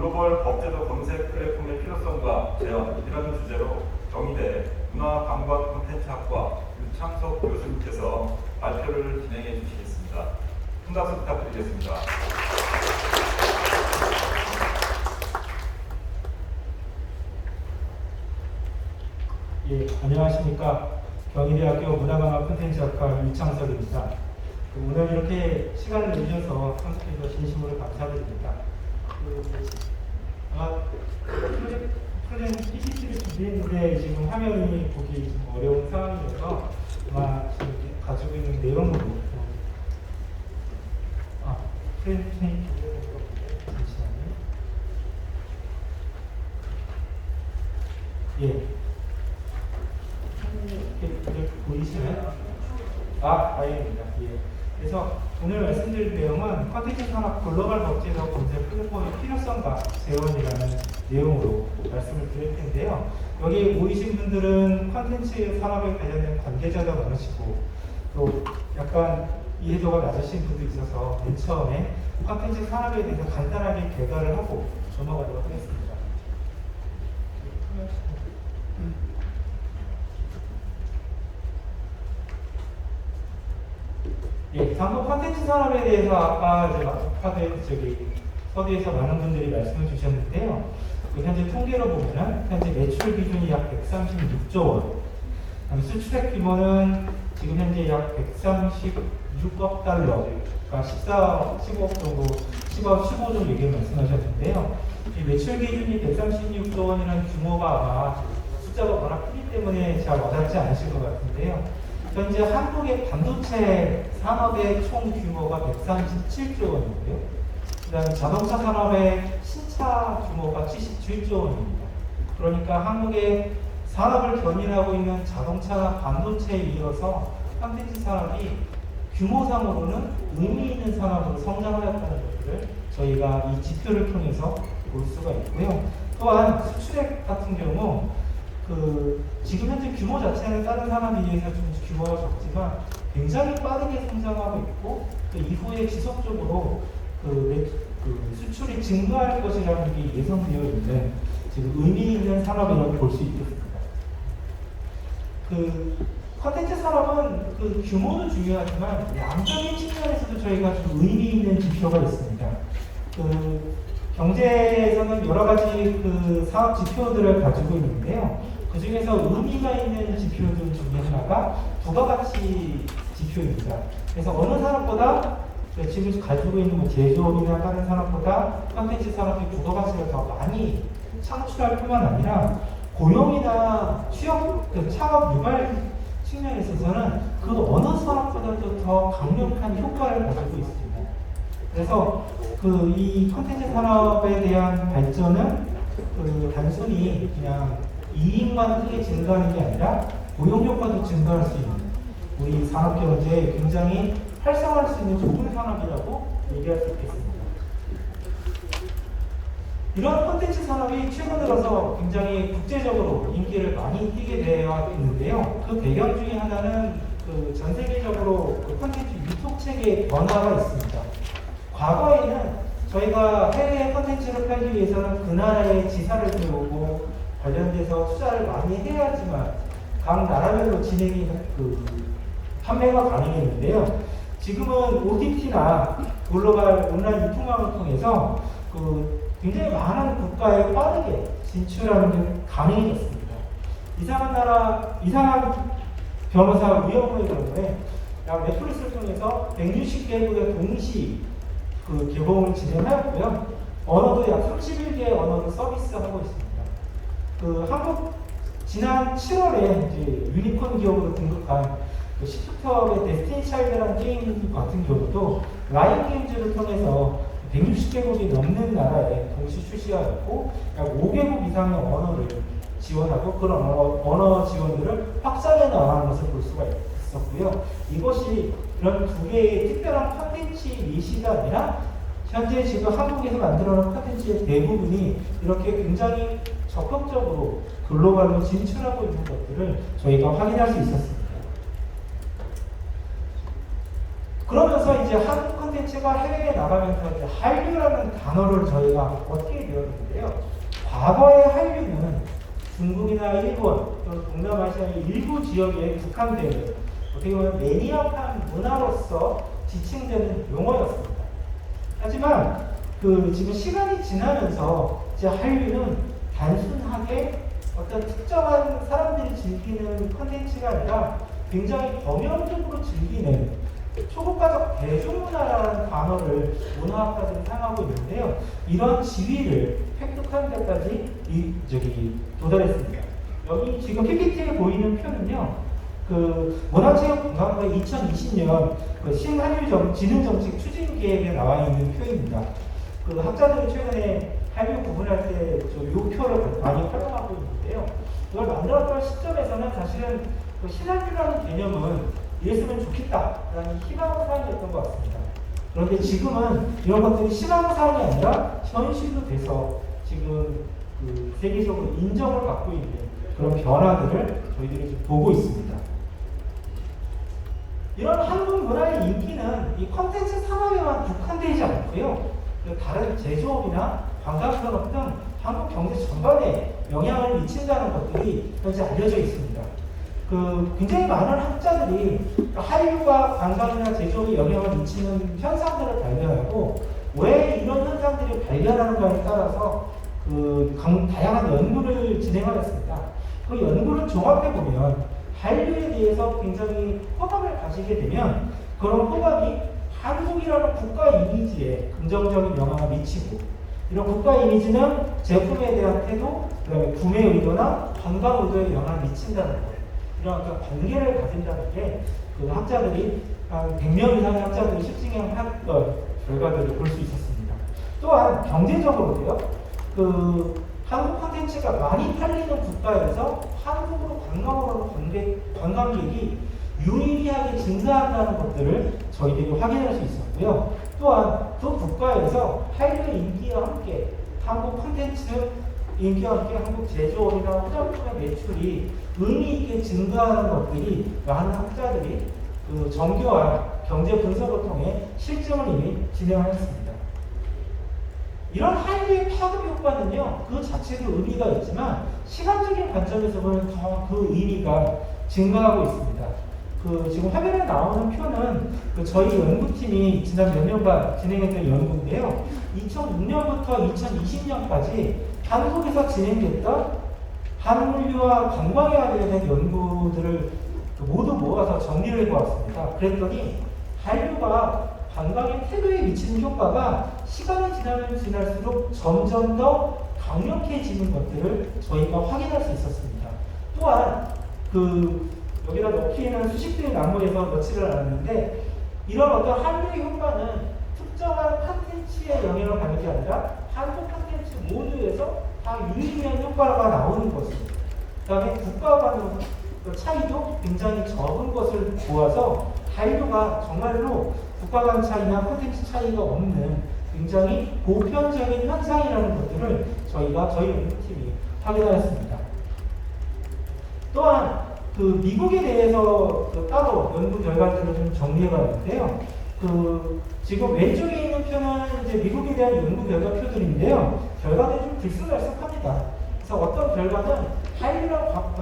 글로벌 법제도 검색 플랫폼의 필요성과 재현이라는 주제로 경희대 문화관광 콘텐츠학과 유창석 교수님께서 발표를 진행해 주시겠습니다. 큰 박수 부탁드리겠습니다. 예, 안녕하십니까. 경희대학교 문화관광 콘텐츠학과 유창석입니다. 오늘 이렇게 시간을 내주셔서 참석해 주셔서 진심으로 감사드립니다. 프로젝트 PPT를 준비했는데 지금 화면이 보기 좀 어려운 상황이어서 아마 지금 가지고 있는 내용으로 프레젠테이션 잠시만요. 예. 이렇게 보이시나요? 다행입니다. 예. 그래서 오늘 말씀드릴 내용은 콘텐츠 산업 글로벌 법제도 검색 플랫폼의 필요성과 재원이라는 내용으로 말씀을 드릴 텐데요. 여기 모이신 분들은 콘텐츠 산업에 관련된 관계자가 많으시고 또 약간 이해도가 낮으신 분도 있어서 맨 처음에 콘텐츠 산업에 대해서 간단하게 개괄을 하고 넘어가도록 하겠습니다. 예, 방금 콘텐츠 산업에 대해서 아까 서두에서 많은 분들이 말씀을 주셨는데요. 현재 통계로 보면은 현재 매출 기준이 약 136조 원, 수출액 규모는 지금 현재 약 136억 달러, 그러니까 15억 정도, 10억, 15조 얘기를 말씀하셨는데요. 이 매출 기준이 136조 원이라는 규모가 아마 숫자가 워낙 크기 때문에 잘 와닿지 않으실 것 같은데요. 현재 한국의 반도체 산업의 총 규모가 137조 원이고요. 그다음에 자동차 산업의 신차 규모가 77조 원입니다. 그러니까 한국의 산업을 견인하고 있는 자동차나 반도체에 이어서 콘텐츠 산업이 규모상으로는 의미 있는 산업으로 성장하였다는 것들을 저희가 이 지표를 통해서 볼 수가 있고요. 또한 수출액 같은 경우 지금 현재 규모 자체는 다른 산업에 비해서 좀 규모가 적지만 굉장히 빠르게 성장하고 있고 또 이후에 지속적으로 수출이 증가할 것이라는 게 예상되어 있는 지금 의미 있는 산업이라고 볼 수 있겠습니다. 콘텐츠 산업은 규모도 중요하지만 양적인 측면에서도 저희가 좀 의미 있는 지표가 있습니다. 경제에서는 여러 가지 사업 지표들을 가지고 있는데요. 그 중에서 의미가 있는 지표들 중에 하나가 부가가치 지표입니다. 그래서 어느 산업보다 지금 가지고 있는 제조업이나 다른 산업보다 콘텐츠 산업이 부가가치를 더 많이 창출할 뿐만 아니라 고용이나 창업 유발 측면에 있어서는 어느 산업보다도 더 강력한 효과를 가지고 있습니다. 그래서 이 콘텐츠 산업에 대한 발전은 단순히 그냥 이익만 크게 증가하는 게 아니라 고용 효과도 증가할 수 있는 우리 산업 경제에 굉장히 활성화할 수 있는 좋은 산업이라고 얘기할 수 있겠습니다. 이런 콘텐츠 산업이 최근 들어서 굉장히 국제적으로 인기를 많이 띠게 되어 있는데요. 그 배경 중에 하나는 전 세계적으로 콘텐츠 유통 체계의 변화가 있습니다. 과거에는 저희가 해외 콘텐츠를 팔기 위해서는 그 나라의 지사를 세우고 관련돼서 투자를 많이 해야지만 각 나라별로 판매가 가능했는데요. 지금은 OTT나 글로벌 온라인 유통망을 통해서 굉장히 많은 국가에 빠르게 진출하는 게 가능해졌습니다. 이상한 변호사 위험의 경우에 넷플릭스를 통해서 160개국의 동시 개봉을 진행하였고요. 언어도 약 31개의 언어를 서비스하고 있습니다. 지난 7월에 유니콘 기업으로 등극한 시프트업의 데스티니 차일드라는 게임 같은 경우도 라인 게임즈를 통해서 160개국이 넘는 나라에 동시 출시하였고 약 5개국 이상의 언어를 지원하고 그런 언어 지원들을 확장해 나가는 것을 볼 수가 있었고요. 이것이 이런 두 개의 특별한 콘텐츠 예시가 아니라 현재 지금 한국에서 만들어놓은 콘텐츠의 대부분이 이렇게 굉장히 적극적으로 글로벌로 진출하고 있는 것들을 저희가 확인할 수 있었습니다. 그러면서 이제 한국 콘텐츠가 해외에 나가면서 이제 한류라는 단어를 저희가 어떻게 배웠는데요. 과거의 한류는 중국이나 일본, 또 동남아시아의 일부 지역에 국한되는 어떻게 보면 매니악한 문화로서 지칭되는 용어였습니다. 하지만 지금 시간이 지나면서 이제 한류는 단순하게 어떤 특정한 사람들이 즐기는 콘텐츠가 아니라 굉장히 범용적으로 즐기는 초국가적 대중문화라는 단어를 문화학자들이 사용하고 있는데요. 이런 지위를 획득하는 데까지 도달했습니다. 여기 지금 PPT에 보이는 표는요. 문화체육관광부의 2020년 신한류 진흥정책 추진계획에 나와 있는 표입니다. 학자들이 최근에 한류 구분할 때 이 표를 많이 활용하고 있는데요. 이걸 만들었던 시점에서는 사실은 신한류라는 개념은 이랬으면 좋겠다라는 희망사항이었던 것 같습니다. 그런데 지금은 이런 것들이 희망사항이 아니라 현실로 돼서 지금 세계적으로 인정을 받고 있는 그런 변화들을 저희들이 지금 보고 있습니다. 이런 한국 문화의 인기는 이 콘텐츠 산업에만 국한되지 않고요. 다른 제조업이나 관광산업 등 한국 경제 전반에 영향을 미친다는 것들이 현재 알려져 있습니다. 굉장히 많은 학자들이 한류가 관광이나 제조업에 영향을 미치는 현상들을 발견하고 왜 이런 현상들이 발견하는가에 따라서 다양한 연구를 진행하였습니다. 그 연구를 종합해보면 한류에 대해서 굉장히 호감을 가지게 되면 그런 호감이 한국이라는 국가 이미지에 긍정적인 영향을 미치고 이런 국가 이미지는 제품에 대한 태도, 그다음에 구매 의도나 관광 의도에 영향을 미친다는 거예요. 이런 관계를 가진다는 게 학자들이 한 100명 이상의 학자들이 실증한 결과들을 볼 수 있었습니다. 또한 경제적으로도요. 한국 콘텐츠가 많이 팔리는 국가에서 한국으로 관광으로 관광객이 유의미하게 증가한다는 것들을 저희들이 확인할 수 있었고요. 또한 그 국가에서 한류 인기와 함께 한국 콘텐츠 인기와 함께 한국 제조업이나 화장품의 매출이 의미 있게 증가하는 것들이 많은 학자들이 정교한 경제 분석을 통해 실증을 이미 진행하였습니다. 이런 한류의 파급 효과는요, 그 자체도 의미가 있지만 시간적인 관점에서 보면 더 그 의미가 증가하고 있습니다. 지금 화면에 나오는 표는 저희 연구팀이 지난 몇 년간 진행했던 연구인데요. 2006년부터 2020년까지 한국에서 진행됐던 한류와 관광에 관련된 연구들을 모두 모아서 정리를 해보았습니다. 그랬더니 한류가 관광의 태도에 미치는 효과가 시간이 지나면 지날수록 점점 더 강력해지는 것들을 저희가 확인할 수 있었습니다. 또한 여기다 넣기에는 수식들이 난무해서 넣지를 않았는데 이런 어떤 한류의 효과는 특정한 콘텐츠에 영향을 받는 게 아니라 한국 콘텐츠 모두에서 다 유의미한 효과가 나오는 것입니다. 그 다음에 국가 간의 차이도 굉장히 적은 것을 보아서 한류가 정말로 국가 간 차이나 콘텐츠 차이가 없는 굉장히 보편적인 현상이라는 것들을 저희 연구팀이 확인하였습니다. 또한 미국에 대해서 따로 연구 결과들을 좀 정리해봤는데요. 지금 왼쪽에 있는 표는 이제 미국에 대한 연구 결과표들인데요. 결과들이 좀 들쑥날쑥합니다. 그래서 어떤 결과는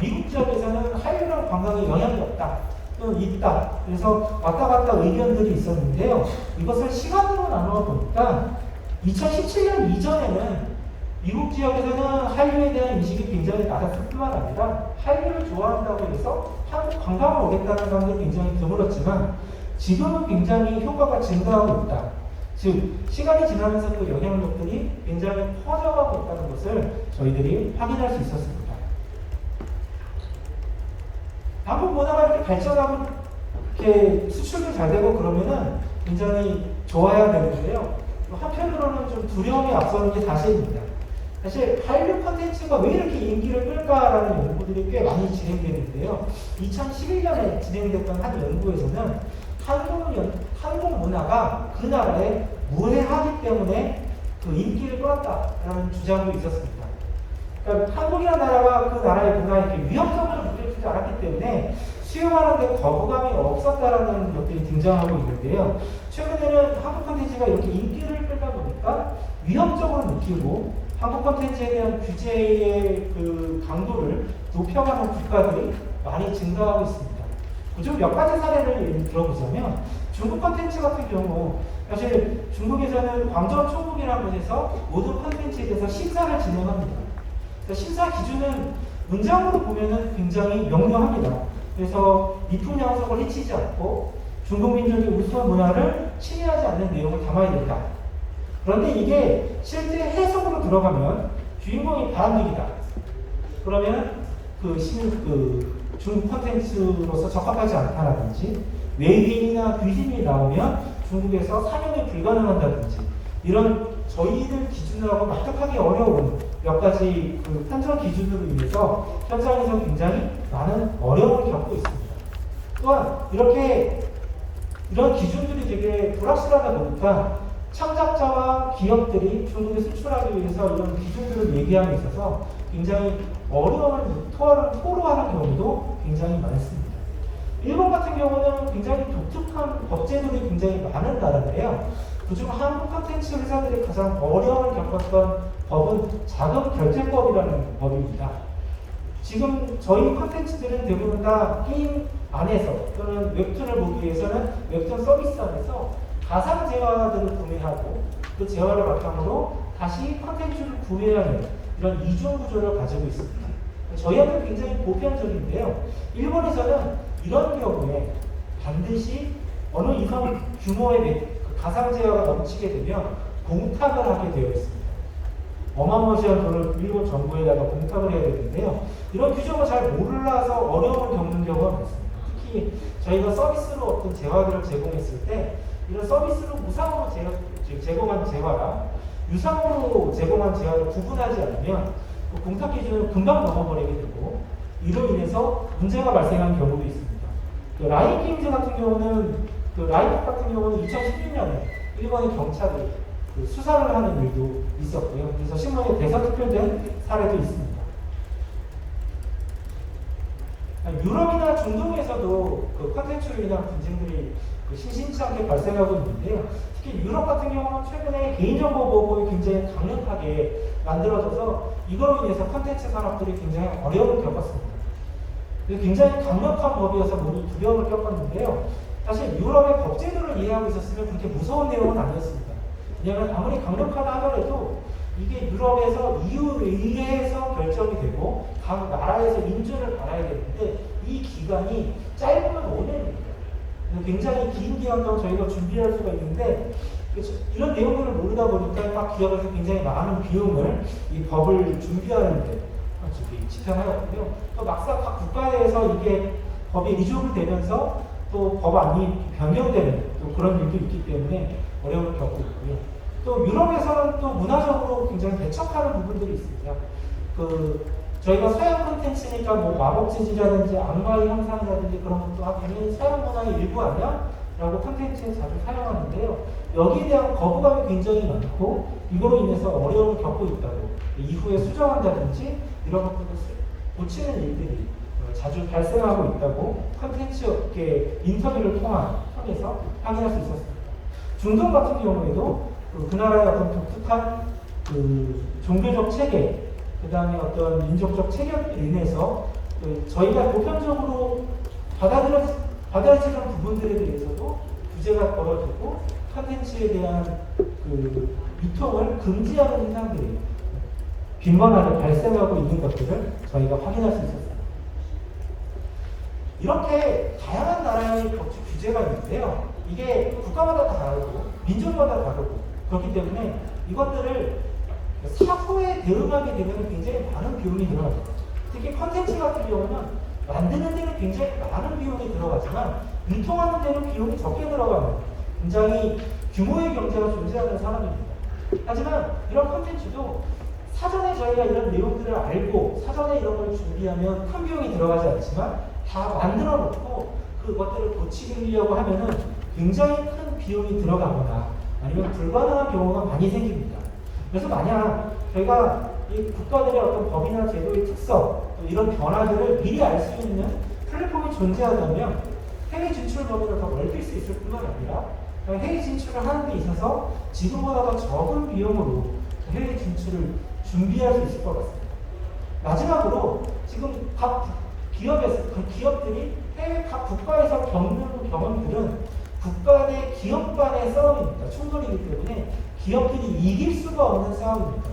미국 지역에서는 한류랑 관광에 영향이 없다, 또는 있다. 그래서 왔다 갔다 의견들이 있었는데요. 이것을 시간으로 나누어 보니까 2017년 이전에는 미국 지역에서는 한류에 대한 인식이 굉장히 낮았을 뿐만 아니라 한류를 좋아한다고 해서 한국 관광을 오겠다는 사람들이 굉장히 드물었지만 지금은 굉장히 효과가 증가하고 있다. 즉 시간이 지나면서 그 영향력들이 굉장히 퍼져가고 있다는 것을 저희들이 확인할 수 있었습니다. 한국 문화가 이렇게 발전하고 이렇게 수출도 잘 되고 그러면은 굉장히 좋아야 되는데요. 한편으로는 좀 두려움이 앞서는 게 사실입니다. 사실 한류 콘텐츠가 왜 이렇게 인기를 끌까라는 연구들이 꽤 많이 진행되는데요. 2011년에 진행됐던 한 연구에서는 한국 문화가 그 나라에 무해하기 때문에 인기를 끌었다라는 주장도 있었습니다. 그러니까 한국이라는 나라가 그 나라의 문화에 이렇게 위협적으로 느껴지지 않았기 때문에 수용하는데 거부감이 없었다라는 것들이 등장하고 있는데요. 최근에는 한국 콘텐츠가 이렇게 인기를 끌다 보니까 위협적으로 느끼고 한국 콘텐츠에 대한 규제의 그 강도를 높여가는 국가들이 많이 증가하고 있습니다. 그중 몇 가지 사례를 예를 들어보자면 중국 콘텐츠 같은 경우 사실 중국에서는 광저우 총국이라는 곳에서 모든 콘텐츠에 대해서 심사를 진행합니다. 그래서 심사 기준은 문장으로 보면은 굉장히 명료합니다. 그래서 미풍양속을 해치지 않고 중국 민족의 우수한 문화를 침해하지 않는 내용을 담아야 된다. 그런데 이게 실제 해석으로 들어가면 주인공이 바람직이다. 그러면 중국 콘텐츠로서 적합하지 않다라든지 외계인이나 귀신이 나오면 중국에서 상영이 불가능하다든지 이런 저희들 기준하고 납득하기 어려운 몇 가지 판정 기준으로 인해서 현장에서 굉장히 많은 어려움을 겪고 있습니다. 또한 이런 기준들이 되게 불확실하다 보니까 창작자와 기업들이 중국에 수출하기 위해서 이런 기준들을 얘기함에 있어서 굉장히 어려움을 토로하는 경우도 굉장히 많습니다. 일본 같은 경우는 굉장히 독특한 법제도들이 굉장히 많은 나라인데요. 그중 한국 콘텐츠 회사들이 가장 어려움을 겪었던 법은 자금결제법이라는 법입니다. 지금 저희 콘텐츠들은 대부분 다 게임 안에서 또는 웹툰을 보기 위해서는 웹툰 서비스 안에서 가상 재화들을 구매하고 그 재화를 바탕으로 다시 콘텐츠를 구매하는 이런 이중 구조를 가지고 있습니다. 저희한테 굉장히 보편적인데요. 일본에서는 이런 경우에 반드시 어느 이상 규모의 가상 재화가 넘치게 되면 공탁을 하게 되어 있습니다. 어마무시한 돈을 일본 정부에다가 공탁을 해야 되는데요. 이런 규정을 잘 몰라서 어려움을 겪는 경우가 많습니다. 특히 저희가 서비스로 어떤 재화들을 제공했을 때 이런 서비스로 무상으로 제공한 재화랑 유상으로 제공한 재화를 구분하지 않으면 그 공탁 기준을 금방 넘어버리게 되고 이로 인해서 문제가 발생한 경우도 있습니다. 라인 게임즈 같은 경우는 라이프 같은 경우는 2016년에 일본의 경찰이 수사를 하는 일도 있었고요. 그래서 신문에 대서특필된 사례도 있습니다. 유럽이나 중동에서도 콘텐츠로 인한 분쟁들이 심심치 않게 발생하고 있는데요. 특히 유럽 같은 경우는 최근에 개인정보 보호법이 굉장히 강력하게 만들어져서 이걸로 인해서 콘텐츠 산업들이 굉장히 어려움을 겪었습니다. 굉장히 강력한 법이어서 모두 두려움을 겪었는데요. 사실 유럽의 법제도를 이해하고 있었으면 그렇게 무서운 내용은 아니었습니다. 왜냐하면 아무리 강력하다 하더라도 이게 유럽에서 EU에 의해서 결정이 되고 각 나라에서 인준을 받아야 되는데 이 기간이 짧으면 5년입니다. 굉장히 긴 기간 동안 저희가 준비할 수가 있는데 이런 내용들을 모르다 보니까 각 기업에서 굉장히 많은 비용을 이 법을 준비하는데 지편하였고요. 또 막상 각 국가에서 이게 법이 리조브 되면서 또 법안이 변경되는 또 그런 일도 있기 때문에 어려움을 겪고 있고요. 또 유럽에서는 또 문화적으로 굉장히 배척하는 부분들이 있습니다. 저희가 서양 콘텐츠니까 뭐 마법진지라든지 악마의 형상이라든지 그런 것도 당연히 서양 문화의 일부 아니야? 라고 콘텐츠에 자주 사용하는데요. 여기에 대한 거부감이 굉장히 많고 이거로 인해서 어려움을 겪고 있다고 이후에 수정한다든지 이런 것들을 고치는 일들이 자주 발생하고 있다고 콘텐츠 업계 인터뷰를 통해서 확인할 수 있었습니다. 중동 같은 경우에도 그 나라의 어떤 독특한 종교적 체계, 그 다음에 어떤 민족적 체계로 인해서 저희가 보편적으로 받아들이는 부분들에 대해서도 규제가 벌어지고 콘텐츠에 대한 유통을 금지하는 현상들이 빈번하게 발생하고 있는 것들을 저희가 확인할 수 있었습니다. 이렇게 다양한 나라의 법적 규제가 있는데요. 이게 국가마다 다 다르고 민족마다 다르고 그렇기 때문에 이것들을 사후에 대응하게 되면 굉장히 많은 비용이 들어갑니다. 특히 콘텐츠 같은 경우는 만드는 데는 굉장히 많은 비용이 들어가지만 유통하는 데는 비용이 적게 들어가는 굉장히 규모의 경제가 존재하는 산업입니다. 하지만 이런 콘텐츠도 사전에 저희가 이런 내용들을 알고 사전에 이런 걸 준비하면 큰 비용이 들어가지 않지만 다 만들어 놓고 그것들을 고치려고 하면은 굉장히 큰 비용이 들어가거나 아니면 불가능한 경우가 많이 생깁니다. 그래서 만약 저희가 이 국가들의 어떤 법이나 제도의 특성 이런 변화들을 미리 알 수 있는 플랫폼이 존재하다면 해외 진출 범위를 더 넓힐 수 있을 뿐만 아니라 해외 진출을 하는 데 있어서 지금보다 더 적은 비용으로 해외 진출을 준비할 수 있을 것 같습니다. 마지막으로 지금 각 기업들이 해외 각 국가에서 겪는 경험들은 국가 내 기업 간의 싸움입니다. 충돌이기 때문에 기업들이 이길 수가 없는 싸움입니다.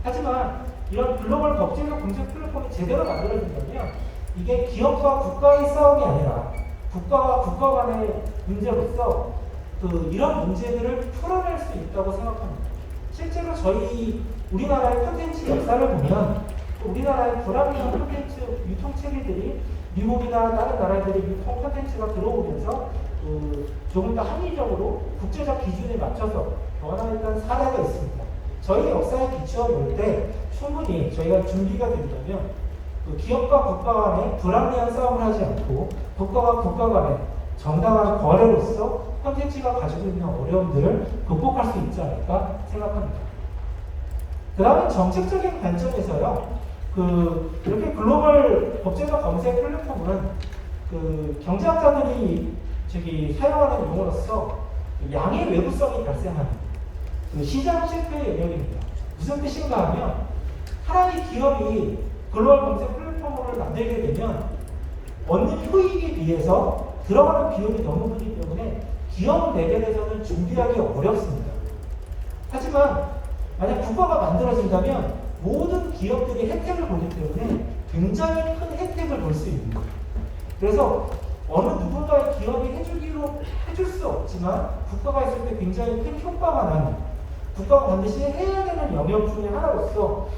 하지만 이런 글로벌 법제적 공제 플랫폼이 제대로 만들어진다면 이게 기업과 국가의 싸움이 아니라 국가와 국가 간의 문제로서 이런 문제들을 풀어낼 수 있다고 생각합니다. 실제로 저희 우리나라의 콘텐츠 역사를 보면 우리나라의 불합리한 콘텐츠 유통 체계들이 미국이나 다른 나라들의 유통 콘텐츠가 들어오면서 조금 더 합리적으로 국제적 기준에 맞춰서 변화했던 사례가 있습니다. 저희 역사에 비추어 볼 때 충분히 저희가 준비가 된다면 기업과 국가 간에 불합리한 싸움을 하지 않고 국가와 국가 간에 정당한 거래로서 콘텐츠가 가지고 있는 어려움들을 극복할 수 있지 않을까 생각합니다. 그 다음에 정책적인 관점에서요. 이렇게 글로벌 법제적 검색 플랫폼은 경제학자들이 사용하는 용어로서 양의 외부성이 발생하는 시장 실패의 영역입니다. 무슨 뜻인가 하면 하나의 기업이 글로벌 검색 플랫폼을 만들게 되면 얻는 효익에 비해서 들어가는 비용이 너무 크기 때문에 기업 레벨에서는 준비하기 어렵습니다. 하지만 만약 국가가 만들어진다면 모든 기업들이 혜택을 보기 때문에 굉장히 큰 혜택을 볼 수 있는 거예요. 그래서 어느 누군가의 기업이 해줄 수 없지만 국가가 있을 때 굉장히 큰 효과가 나는 국가가 반드시 해야 되는 영역 중에 하나로서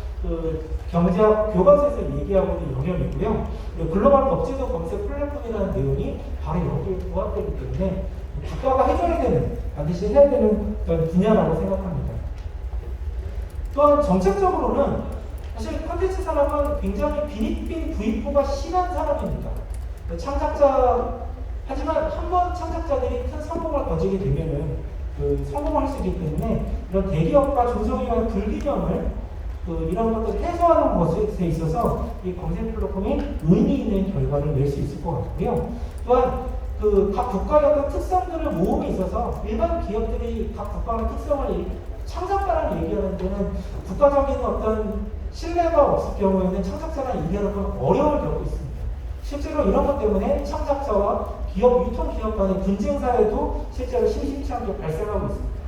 경제학 교과서에서 얘기하고 있는 영역이고요. 글로벌 법제적 검색 플랫폼이라는 내용이 바로 여기에 부합되기 때문에 국가가 해줘야 되는, 반드시 해야 되는 분야라고 생각합니다. 또한 정책적으로는 사실 콘텐츠 산업은 굉장히 빈익빈 부익부가 심한 산업입니다. 하지만 한번 창작자들이 큰 성공을 거두게 되면은 성공할 수 있기 때문에 이런 대기업과 중소기업의 불균형을 이런 것들을 해소하는 것에 있어서 이 검색 플랫폼이 의미 있는 결과를 낼 수 있을 것 같고요. 또한 각 국가의 어떤 특성들을 모음에 있어서 일반 기업들이 각 국가의 특성을 창작가라는 얘기하는 데는 국가적인 어떤 신뢰가 없을 경우에는 창작자라는 얘기하는 건 어려움을 겪고 있습니다. 실제로 이런 것 때문에 창작자와 유통기업 간의 분쟁 사회도 실제로 심심치 않게 발생하고 있습니다.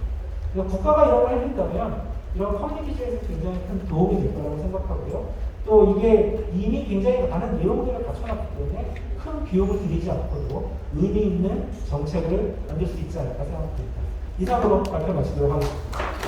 그래서 국가가 이런 걸 해준다면 이런 커뮤니케이션에서 굉장히 큰 도움이 될 거라고 생각하고요. 또 이게 이미 굉장히 많은 내용들을 갖춰놨기 때문에 큰 비용을 들이지 않고도 의미 있는 정책을 만들 수 있지 않을까 생각합니다. 이상으로 발표 마치도록 하겠습니다.